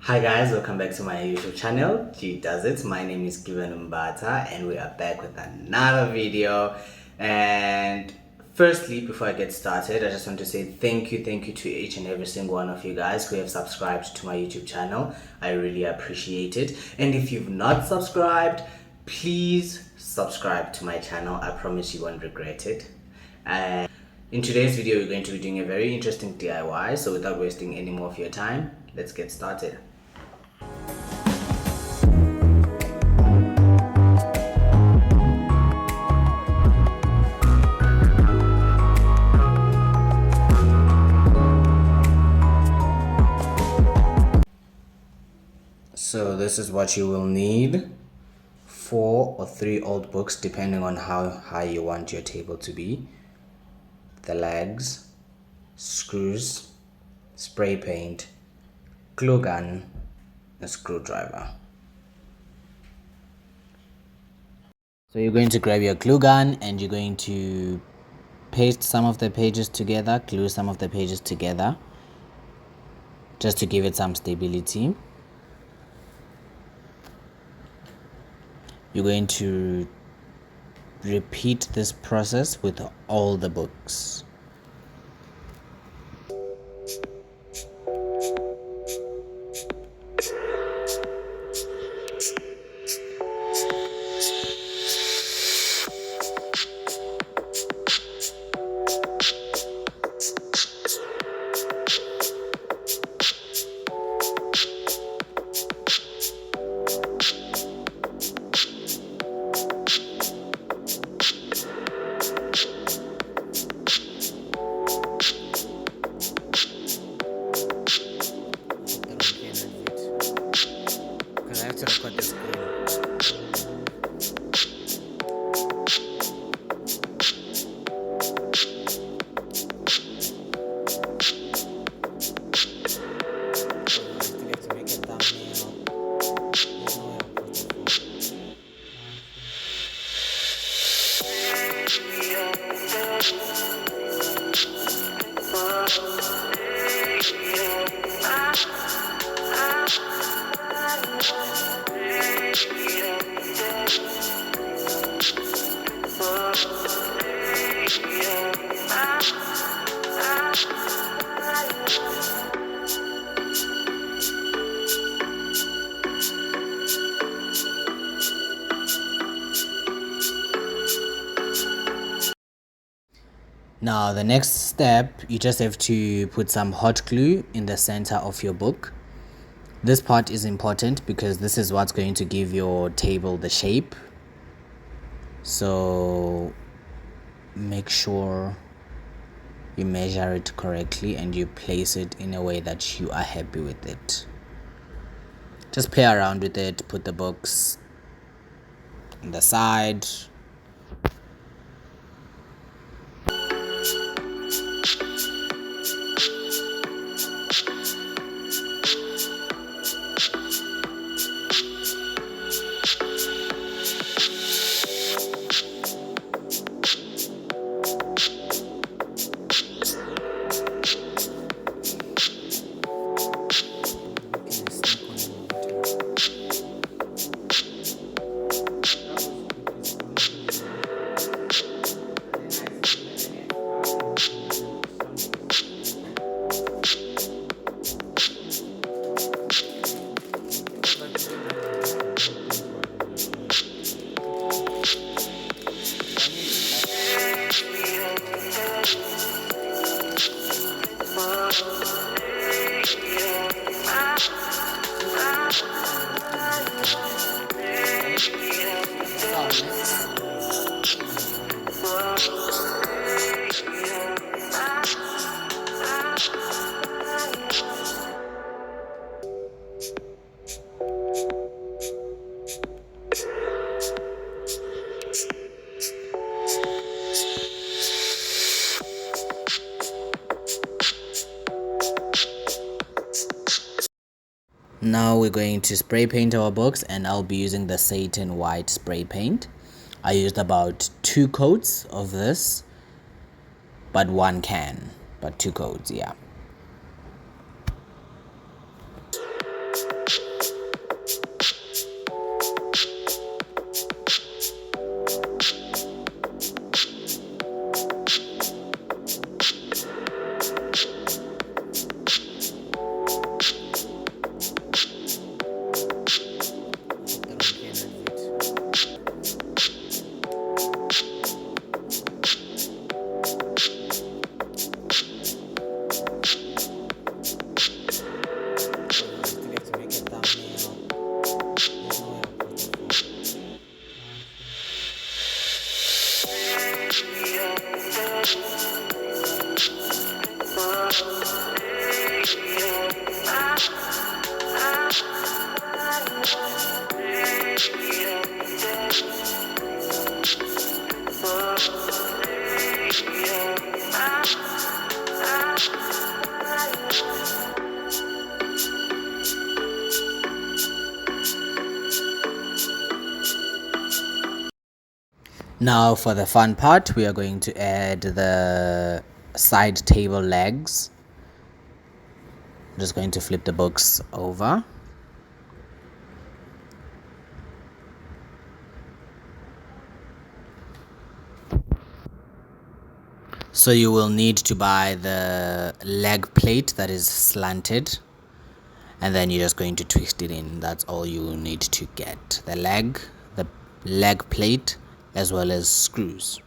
Hi guys, welcome back to my YouTube channel, G-Doesit. My name is Mbata and we are back with another video. And firstly, before I get started, I just want to say thank you to each and every single one of you guys who have subscribed to my YouTube channel. I really appreciate it. And if you've not subscribed, please subscribe to my channel. I promise you won't regret it. And in today's video, we're going to be doing a very interesting DIY. So without wasting any more of your time, let's get started. So this is what you will need: 4 or 3 old books depending on how high you want your table to be, the legs, screws, spray paint, glue gun, a screwdriver. So you're going to grab your glue gun and you're going to paste some of the pages together, glue some of the pages together just to give it some stability. You're going to repeat this process with all the books. Because I have to record this screen. Now the next step, you just have to put some hot glue in the center of your book. This part is important because this is what's going to give your table the shape. So make sure you measure it correctly and you place it in a way that you are happy with it. Just play around with it, put the books on the side. Now we're going to spray paint our books, and I'll be using the Satin White spray paint. I used about 2 coats of this, but 1 can, but 2 coats, yeah. Now for the fun part, we are going to add the side table legs. I'm just going to flip the books over. So you will need to buy the leg plate that is slanted, and then you're just going to twist it in. That's all you need to get. The leg plate, as well as screws.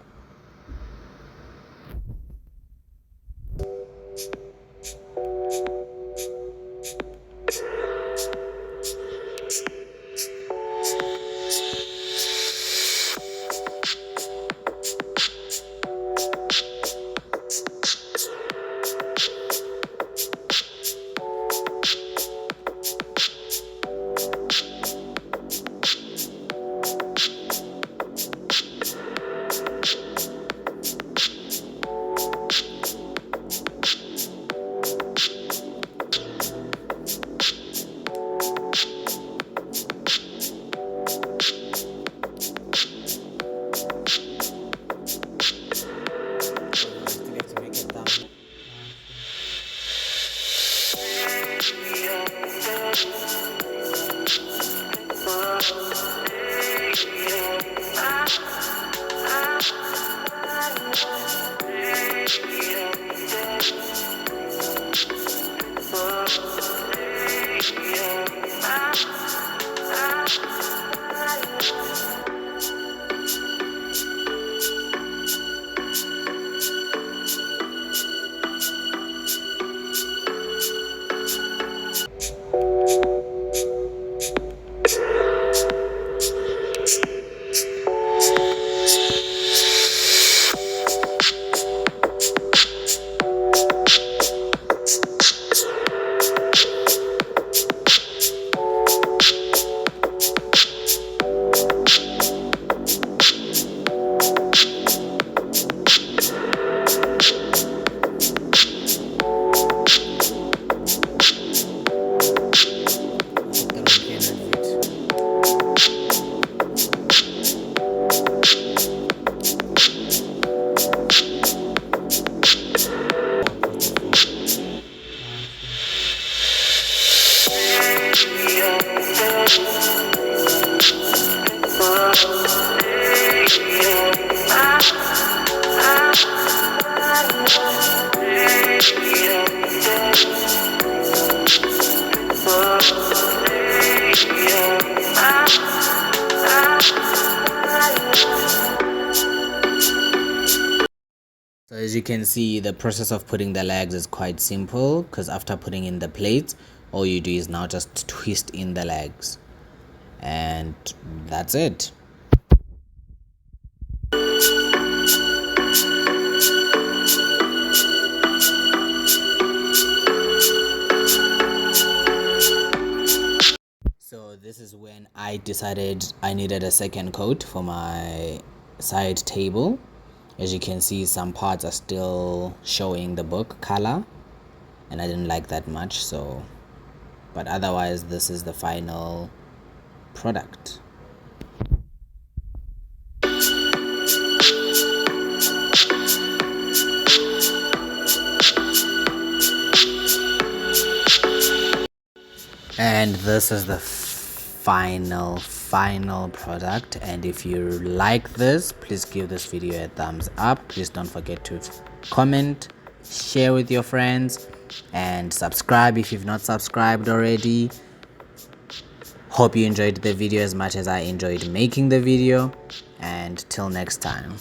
So as you can see, the process of putting the legs is quite simple, because after putting in the plates, all you do is now just twist in the legs, and that's it. So this is when I decided I needed a second coat for my side table. As you can see, some parts are still showing the book color, and I didn't like that much, so but otherwise this is the final product. And this is the final product, and if you like this, please give this video a thumbs up. Please don't forget to comment, share with your friends, and subscribe if you've not subscribed already. Hope you enjoyed the video as much as I enjoyed making the video, and till next time.